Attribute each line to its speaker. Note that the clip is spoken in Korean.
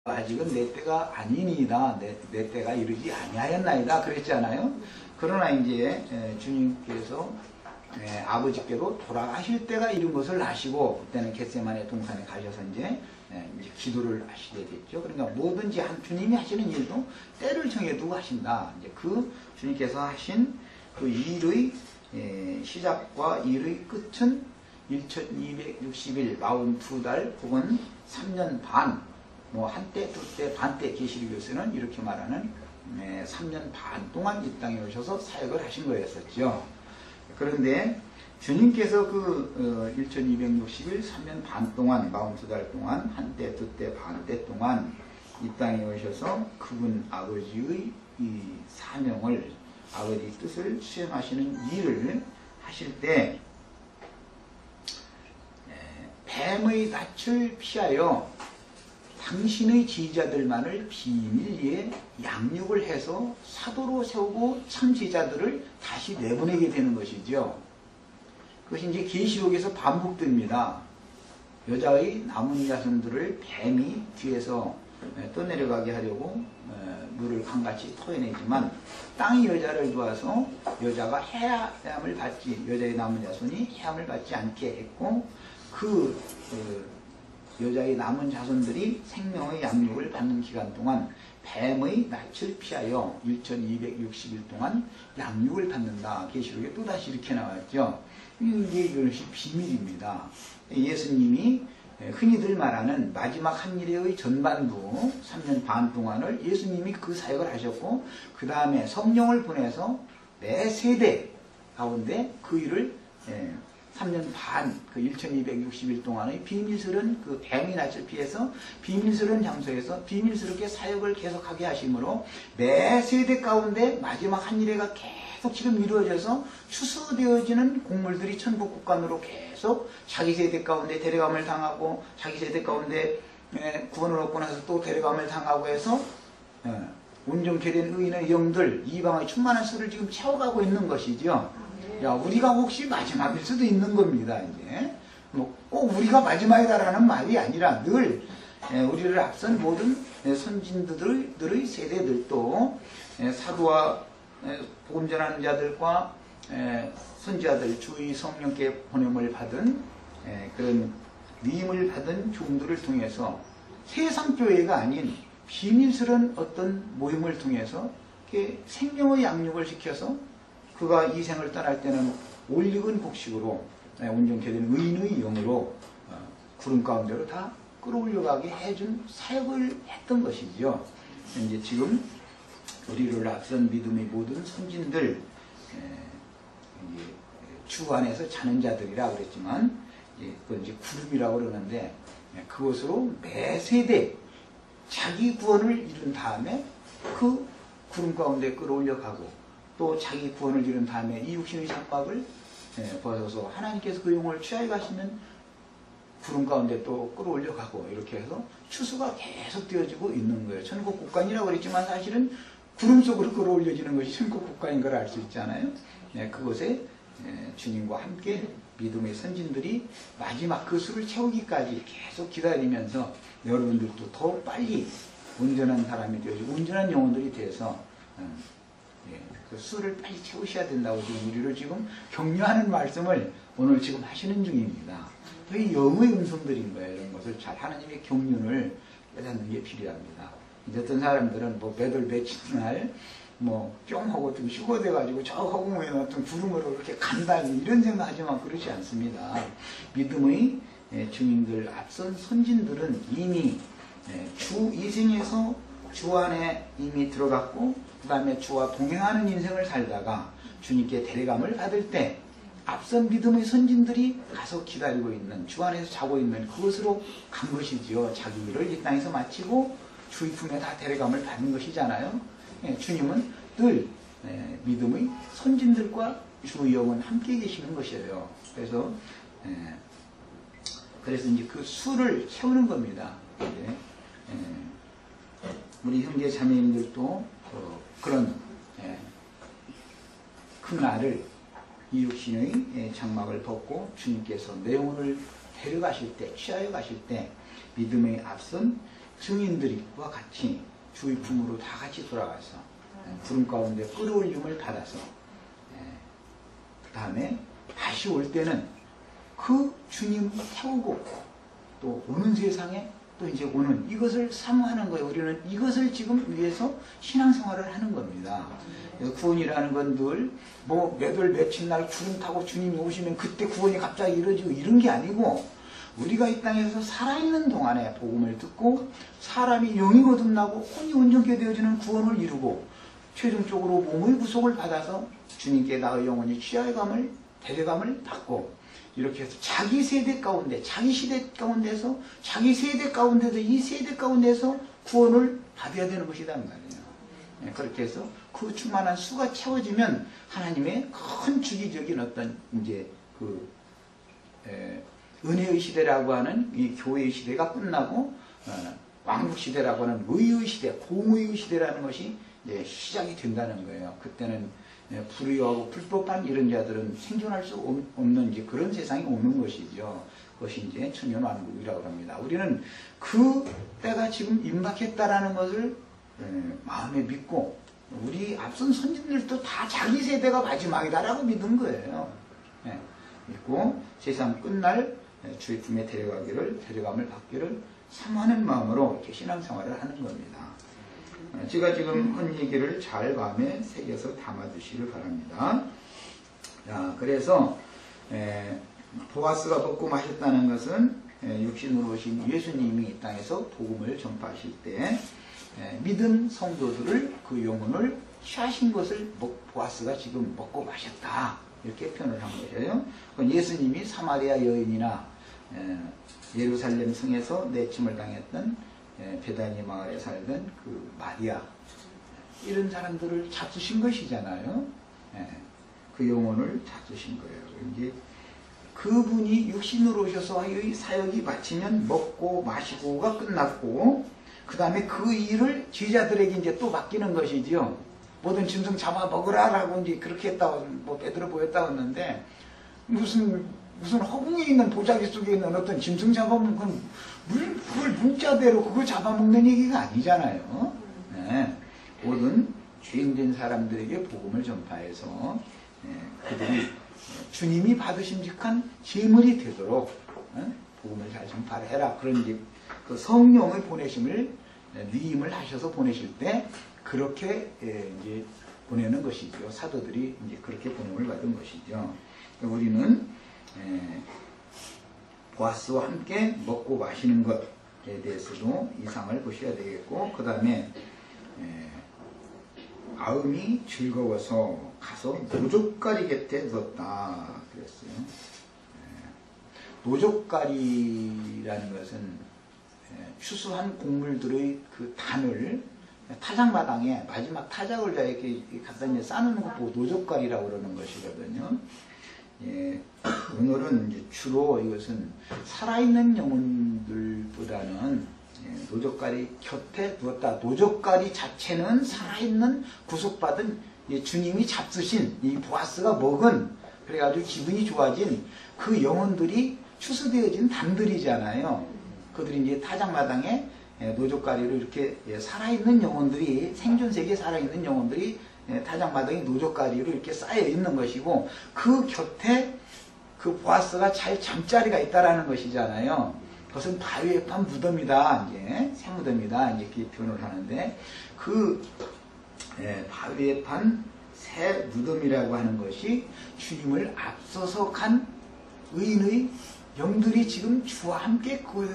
Speaker 1: 아직은 내 때가 아니니이다. 내 때가 이르지 아니하였나이다. 그랬잖아요. 그러나 이제 주님께서 아버지께로 돌아가실 때가 이른 것을 아시고 그때는 겟세마네 동산에 가셔서 이제 기도를 하시게 됐죠. 그러니까 뭐든지 주님이 하시는 일도 때를 정해두고 하신다. 이제 그 주님께서 하신 그 일의 시작과 일의 끝은 1260일, 42달 혹은 3년 반, 뭐 한때, 두때, 반때 계시록에서는 이렇게 말하는 3년 반 동안 이 땅에 오셔서 사역을 하신 거였었죠. 그런데 주님께서 그 1260일, 3년 반 동안, 42달 동안, 한때, 두때, 반때 동안 이 땅에 오셔서 그분 아버지의 이 사명을, 아버지 뜻을 수행하시는 일을 하실 때 뱀의 낯을 피하여 당신의 지휘자들만을 비밀리에 양육을 해서 사도로 세우고 참 제자들을 다시 내보내게 되는 것이죠. 그것이 이제 계시록에서 반복됩니다. 여자의 남은 자손들을 뱀이 뒤에서 떠내려가게 하려고 물을 강같이 토해내지만 땅이 여자를 도와서 여자가 해함을 받지, 여자의 남은 자손이 해함을 받지 않게 했고 그 여자의 남은 자손들이 생명의 양육을 받는 기간 동안 뱀의 낯을 피하여 1260일 동안 양육을 받는다. 계시록에 또다시 이렇게 나왔죠. 이것이 비밀입니다. 예수님이 흔히들 말하는 마지막 한 일의 전반부 3년 반 동안을 예수님이 그 사역을 하셨고 그 다음에 성령을 보내서 매 세대 가운데 그 일을 3년 반, 그 1260일 동안의 비밀스러운 그 뱀의 낯을 피해서 비밀스러운 장소에서 비밀스럽게 사역을 계속하게 하심으로 매 세대 가운데 마지막 한 일회가 계속 지금 이루어져서 추수되어지는 곡물들이 천국 국간으로 계속 자기 세대 가운데 데려감을 당하고 자기 세대 가운데 구원을 얻고 나서 또 데려감을 당하고 해서 온전케 된 의인의 영들, 이방의 충만한 수를 지금 채워가고 있는 것이죠. 야, 우리가 혹시 마지막일 수도 있는 겁니다, 이제. 꼭 우리가 마지막이다라는 말이 아니라 늘 우리를 앞선 모든 선진들의 세대들도 사도와 복음 전하는 자들과 선지자들, 주의 성령께 보냄을 받은 그런 위임을 받은 종들을 통해서 세상 교회가 아닌 비밀스러운 어떤 모임을 통해서 이렇게 생명의 양육을 시켜서 그가 이 생을 떠날 때는 올익은 곡식으로 온전케 된 의인의 영으로 구름 가운데로 다 끌어올려가게 해준 사역을 했던 것이죠. 이제 지금 우리를 앞선 믿음의 모든 선진들 주 안에서 자는 자들이라 그랬지만 그건 이제 구름이라고 그러는데 그것으로 매 세대 자기 구원을 이룬 다음에 그 구름 가운데 끌어올려가고 또 자기 구원을 이룬 다음에 이 육신의 장막을 벗어서 하나님께서 그 영혼을 취하여 가시는 구름 가운데 또 끌어올려가고 이렇게 해서 추수가 계속 되어지고 있는 거예요. 천국 국간이라고 그랬지만 사실은 구름 속으로 끌어올려지는 것이 천국 국간인 걸 알 수 있잖아요. 그곳에 주님과 함께 믿음의 선진들이 마지막 그 수를 채우기까지 계속 기다리면서 여러분들도 더 빨리 온전한 사람이 되어지고 온전한 영혼들이 돼서 그 수를 빨리 채우셔야 된다고 지금 우리를 지금 격려하는 말씀을 오늘 지금 하시는 중입니다. 이 영의 음성들인 거예요. 이런 것을 잘 하나님의 경륜을 깨닫는 게 필요합니다. 이제 어떤 사람들은 뭐 몇월 며칠 뭐 뿅 하고 좀 휴거돼가지고 저 허공에 어떤 구름으로 이렇게 간다니 이런 생각하지만 그렇지 않습니다. 믿음의 주님들 앞선 선진들은 이미 주 이생에서 주 안에 이미 들어갔고 그 다음에 주와 동행하는 인생을 살다가 주님께 데려감을 받을 때 앞선 믿음의 선진들이 가서 기다리고 있는 주 안에서 자고 있는 그것으로 간 것이지요. 자기 일을 이 땅에서 마치고 주의 품에 다 데려감을 받는 것이잖아요. 주님은 늘 믿음의 선진들과 주의 영은 함께 계시는 것이에요. 그래서 이제 그 수를 채우는 겁니다. 우리 형제 자매님들도 그런 큰 날을 이 육신의 장막을 벗고 주님께서 내 영혼을 데려가실 때, 취하여 가실 때 믿음의 앞선 증인들과 같이 주의 품으로 다 같이 돌아가서 구름 가운데 끌어올림을 받아서 그 다음에 다시 올 때는 그 주님을 태우고 또 오는 세상에 또 이제 오는 이것을 사모하는 거예요. 우리는 이것을 지금 위해서 신앙생활을 하는 겁니다. 구원이라는 건 늘 뭐 몇월 며칠 날 구름 타고 주님이 오시면 그때 구원이 갑자기 이루어지고 이런 게 아니고 우리가 이 땅에서 살아있는 동안에 복음을 듣고 사람이 영이 거듭나고 혼이 온전케 되어지는 구원을 이루고 최종적으로 몸의 구속을 받아서 주님께 나의 영혼이 취하감을 데려감을 받고 이렇게 해서 자기 세대 가운데 자기 시대 가운데서 자기 세대 가운데서 이 세대 가운데서 구원을 받아야 되는 것이란 말이에요. 그렇게 해서 그 충만한 수가 채워지면 하나님의 큰 주기적인 어떤 이제 그 은혜의 시대라고 하는 이 교회의 시대가 끝나고 왕국 시대라고 하는 의의 시대, 공의의 시대라는 것이 이제 시작이 된다는 거예요. 그때는 불의하고 불법한 이런 자들은 생존할 수 없는 이제 그런 세상이 오는 것이죠. 그것이 이제 천년왕국이라고 합니다. 우리는 그 때가 지금 임박했다라는 것을 마음에 믿고 우리 앞선 선진들도 다 자기 세대가 마지막이다라고 믿은 거예요. 믿고 세상 끝날 주의 품에 데려감을 받기를 사모하는 마음으로 이렇게 신앙생활을 하는 겁니다. 제가 지금 한 얘기를 잘 마음에 새겨서 담아두시길 바랍니다. 자, 그래서 보아스가 먹고 마셨다는 것은 육신으로 오신 예수님이 이 땅에서 복음을 전파하실 때 믿은 성도들을 그 영혼을 취하신 것을 보아스가 지금 먹고 마셨다 이렇게 표현을 한 거예요. 예수님이 사마리아 여인이나 예루살렘 성에서 내침을 당했던 베다니 마을에 살던 그 마리아 이런 사람들을 잡수신 것이잖아요. 그 영혼을 잡수신 거예요. 이제 그분이 육신으로 오셔서의 사역이 마치면 먹고 마시고가 끝났고 그 다음에 그 일을 제자들에게 이제 또 맡기는 것이지요. 모든 짐승 잡아 먹으라라고 이제 그렇게 했다고 뭐 베드로 보였다고 했는데 무슨 허공에 있는 보자기 속에 있는 어떤 짐승 잡아먹는 그걸 문자대로 그걸 잡아먹는 얘기가 아니잖아요. 모든 죄인된 사람들에게 복음을 전파해서 그들이 주님이 받으심직한 제물이 되도록 복음을 잘 전파를 해라. 그런 이제 그 성령의 보내심을 위임을 하셔서 보내실 때 그렇게 이제 보내는 것이죠. 사도들이 이제 그렇게 보냄을 받은 것이죠. 우리는 보아스와 함께 먹고 마시는 것에 대해서도 이상을 보셔야 되겠고 그 다음에 마음이 즐거워서 가서 노젓가리 곁에 누웠다 그랬어요. 노젓가리라는 것은 추수한 곡물들의 그 단을 타작마당에 마지막 타작을 다 이렇게 갖다 싸놓는 거 보고 노젓가리라고 그러는 것이거든요. 오늘은 이제 주로 이것은 살아있는 영혼들보다는 노젓가리 곁에 두었다. 노젓가리 자체는 살아있는 구속받은 주님이 잡수신 이 보아스가 먹은 그래가지고 기분이 좋아진 그 영혼들이 추수되어진 단들이잖아요. 그들이 이제 타작마당에 노젓가리로 이렇게 살아있는 영혼들이 생존세계에 살아있는 영혼들이 타작마당에 노젓가리로 이렇게 쌓여 있는 것이고 그 곁에 그 보아스가 잘 잠자리가 있다라는 것이잖아요. 그것은 바위에 판 무덤이다. 이제 새 무덤이다. 이렇게 표현을 하는데 그 바위에 판 새 무덤이라고 하는 것이 주님을 앞서서 간 의인의 영들이 지금 주와 함께 그곳에서